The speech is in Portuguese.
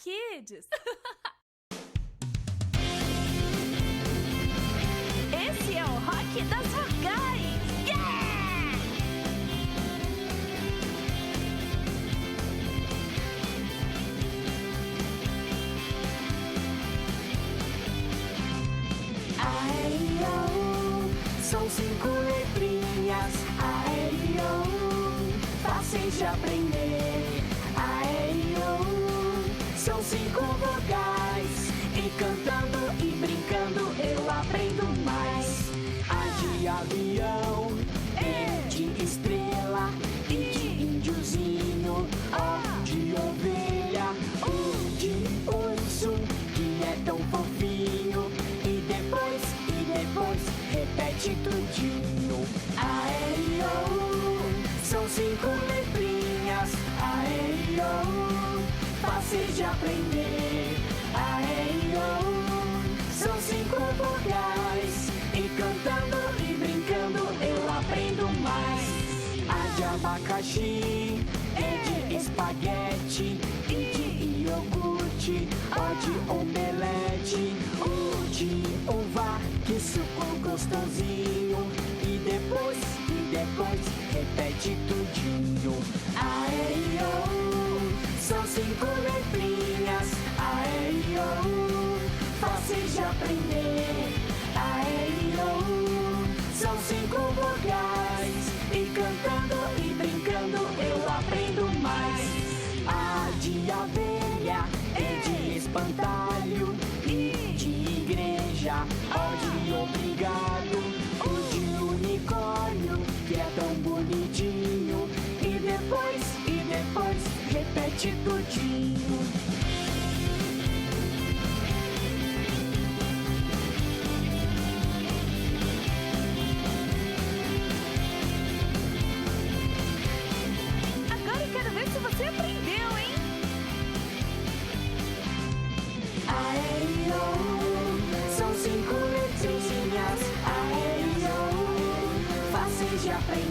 Kids! Esse é o rock das vogais! Yeah! A-E-I-O, são 5 letrinhas. A-E-I-O, fáceis de aprender. A-E-I-O, são 5 vogais. E cantando e brincando eu aprendo mais. A de avião, E de estrela, I de índiozinho, O de ovelha, U de urso, que é tão fofinho. E depois, repete tudinho. A-E-I-O, são 5 letrinhas. A-E-I-O, fáceis de aprender. A-E-I-O, são 5 vogais. E cantando e brincando eu aprendo mais. A de abacaxi, E de espaguete, I de iogurte, O de omelete, U de uva, que suco gostosinho. E depois, repete tudinho. A-E-I-O, são 5 letrinhas. A-E-I-O, fáceis de aprender. A-E-I-O, são 5 vogais. E cantando e brincando eu aprendo mais. A de abelha, E de espantalho, I de igreja, O de obrigado, U de unicórnio, que é tão bonitinho. E depois, repete tudinho. Agora eu quero ver se você aprendeu, hein? A-E-I-O, são 5 letrinhas. A-E-I-O, fáceis de aprender.